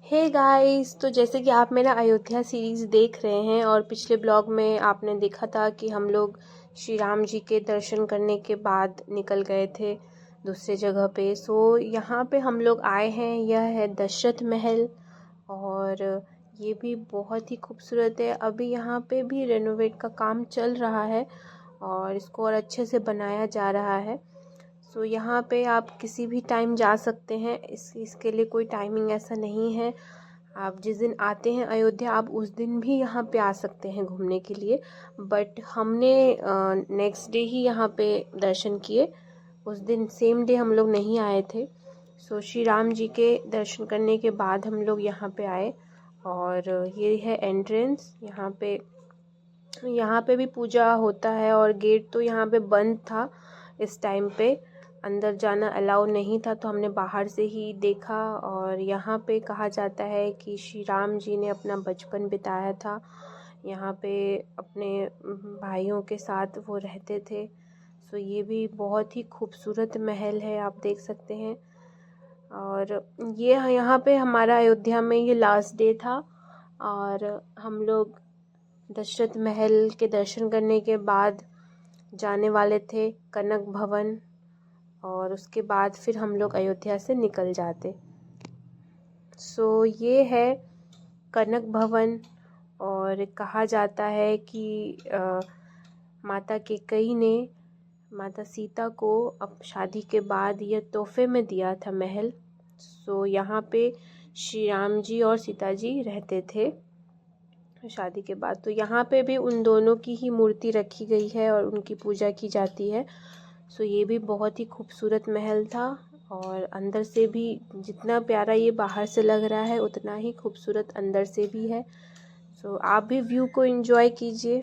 Hey guys, तो जैसे कि आप मेरा अयोध्या सीरीज़ देख रहे हैं और पिछले ब्लॉग में आपने देखा था कि हम लोग श्री राम जी के दर्शन करने के बाद निकल गए थे दूसरे जगह पे। सो यहाँ पे हम लोग आए हैं, यह है दशरथ महल और ये भी बहुत ही खूबसूरत है। अभी यहाँ पे भी रेनोवेट का काम चल रहा है और इसको और अच्छे से बनाया जा रहा है। सो यहाँ पे आप किसी भी टाइम जा सकते हैं, इसके लिए कोई टाइमिंग ऐसा नहीं है। आप जिस दिन आते हैं अयोध्या आप उस दिन भी यहाँ पे आ सकते हैं घूमने के लिए। बट हमने नेक्स्ट डे ही यहाँ पे दर्शन किए, उस दिन सेम डे हम लोग नहीं आए थे। सो श्री राम जी के दर्शन करने के बाद हम लोग यहाँ पे आए और ये है एंट्रेंस। यहाँ पे भी पूजा होता है और गेट तो यहाँ पे बंद था इस टाइम पे, अंदर जाना अलाउ नहीं था, तो हमने बाहर से ही देखा। और यहाँ पे कहा जाता है कि श्री राम जी ने अपना बचपन बिताया था यहाँ पे, अपने भाइयों के साथ वो रहते थे। सो ये भी बहुत ही खूबसूरत महल है, आप देख सकते हैं। और ये यहाँ पे हमारा अयोध्या में ये लास्ट डे था और हम लोग दशरथ महल के दर्शन करने के बाद जाने वाले थे कनक भवन और उसके बाद फिर हम लोग अयोध्या से निकल जाते। सो ये है कनक भवन और कहा जाता है कि माता कैकेयी ने माता सीता को अब शादी के बाद यह तोहफे में दिया था महल। सो यहाँ पे श्री राम जी और सीता जी रहते थे शादी के बाद। तो यहाँ पे भी उन दोनों की ही मूर्ति रखी गई है और उनकी पूजा की जाती है। सो ये भी बहुत ही खूबसूरत महल था और अंदर से भी जितना प्यारा ये बाहर से लग रहा है उतना ही खूबसूरत अंदर से भी है। सो आप भी व्यू को एंजॉय कीजिए।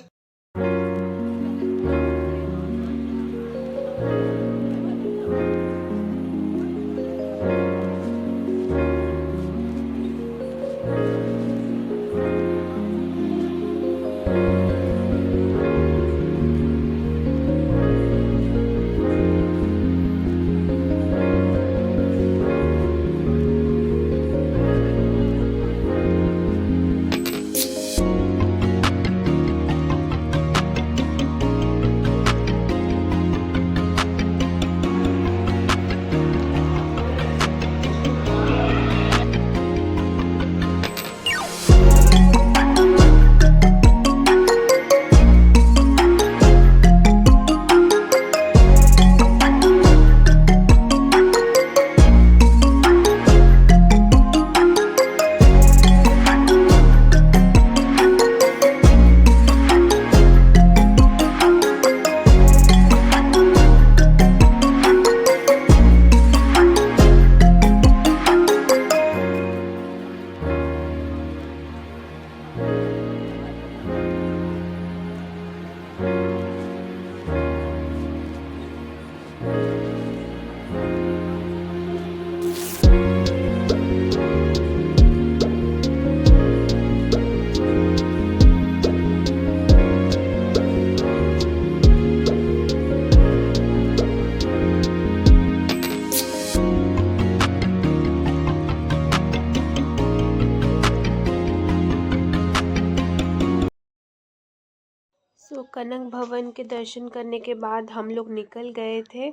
सो कनक भवन के दर्शन करने के बाद हम लोग निकल गए थे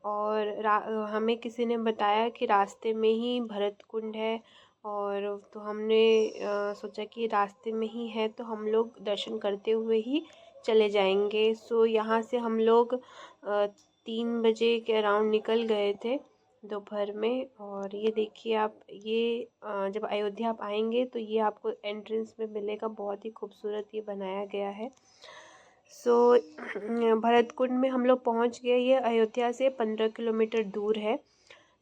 और हमें किसी ने बताया कि रास्ते में ही भरत कुंड है और तो हमने सोचा कि रास्ते में ही है तो हम लोग दर्शन करते हुए ही चले जाएंगे। सो यहाँ से हम लोग 3 बजे के अराउंड निकल गए थे दोपहर में। और ये देखिए आप, ये जब अयोध्या आप आएंगे तो ये आपको एंट्रेंस में मिलेगा, बहुत ही खूबसूरत ये बनाया गया है। सो भरत कुंड में हम लोग पहुँच गए, ये अयोध्या से 15 किलोमीटर दूर है।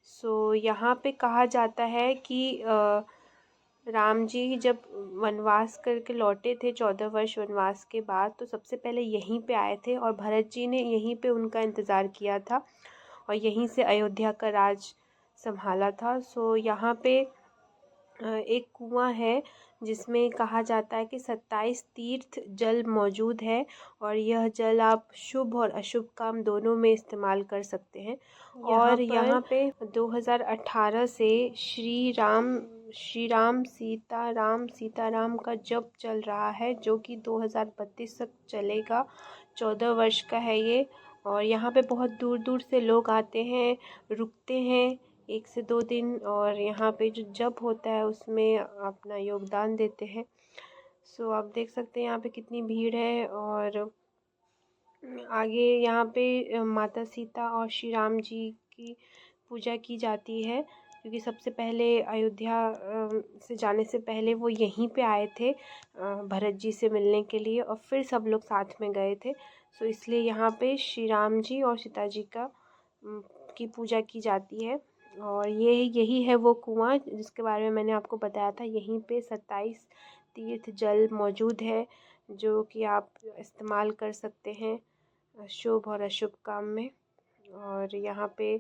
सो यहाँ पे कहा जाता है कि राम जी जब वनवास करके लौटे थे 14 वर्ष वनवास के बाद, तो सबसे पहले यहीं पे आए थे और भरत जी ने यहीं पे उनका इंतज़ार किया था और यहीं से अयोध्या का राज संभाला था। सो यहाँ पे एक कुआं है जिसमें कहा जाता है कि 27 तीर्थ जल मौजूद है और यह जल आप शुभ और अशुभ काम दोनों में इस्तेमाल कर सकते हैं। और यहाँ पे 2018 से श्री राम सीताराम का जप चल रहा है, जो कि 2032 तक चलेगा। 14 वर्ष का है ये। और यहाँ पे बहुत दूर दूर से लोग आते हैं, रुकते हैं 1 से 2 दिन, और यहाँ पे जो जप होता है उसमें अपना योगदान देते हैं। सो आप देख सकते हैं यहाँ पे कितनी भीड़ है। और आगे यहाँ पे माता सीता और श्री राम जी की पूजा की जाती है, क्योंकि सबसे पहले अयोध्या से जाने से पहले वो यहीं पे आए थे भरत जी से मिलने के लिए, और फिर सब लोग साथ में गए थे। सो इसलिए यहाँ पे श्री राम जी और सीता जी की पूजा की जाती है। और यही है वो कुआं जिसके बारे में मैंने आपको बताया था। यहीं पे 27 तीर्थ जल मौजूद है, जो कि आप इस्तेमाल कर सकते हैं शुभ और अशुभ काम में। और यहाँ पे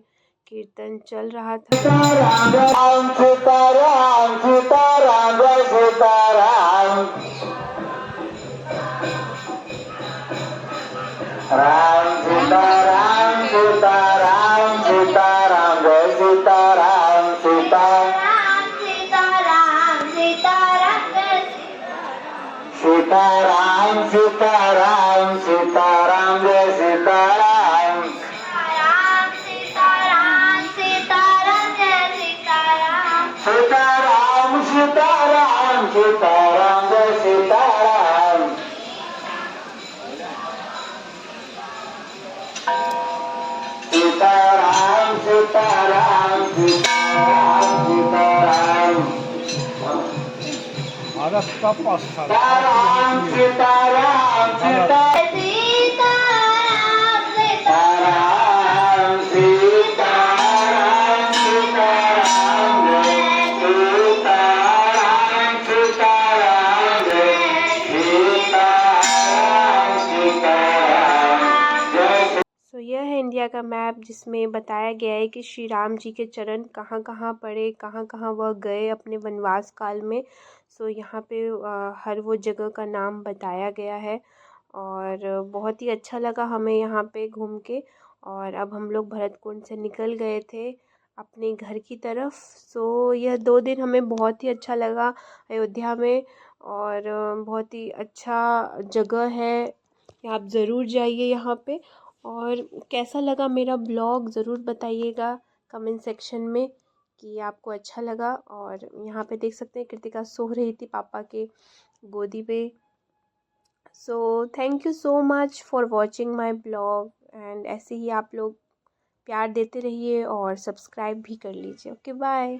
कीर्तन चल रहा था। सीताराम सीताराम सीताराम जय सीताराम राम सीताराम सीताराम सीताराम जय सीताराम सीताराम सीताराम सीताराम सीताराम जय सीताराम सीताराम सीताराम सीताराम जय सीताराम सीताराम सीताराम सीताराम सीताराम सीताराम सीताराम सीताराम यह है इंडिया का मैप, जिसमें बताया गया है कि श्री राम जी के चरण कहाँ कहाँ पड़े, कहाँ कहाँ वह गए अपने वनवास काल में। यहाँ पे हर वो जगह का नाम बताया गया है। और बहुत ही अच्छा लगा हमें यहाँ पे घूम के। और अब हम लोग भरतकुंड से निकल गए थे अपने घर की तरफ। यह 2 दिन हमें बहुत ही अच्छा लगा अयोध्या में, और बहुत ही अच्छा जगह है। आप ज़रूर जाइए यहाँ पे। और कैसा लगा मेरा ब्लॉग ज़रूर बताइएगा कमेंट सेक्शन में कि आपको अच्छा लगा। और यहाँ पे देख सकते हैं कृतिका सो रही थी पापा के गोदी पे। Thank you so much for watching my blog, and ऐसे ही आप लोग प्यार देते रहिए और सब्सक्राइब भी कर लीजिए। Okay bye.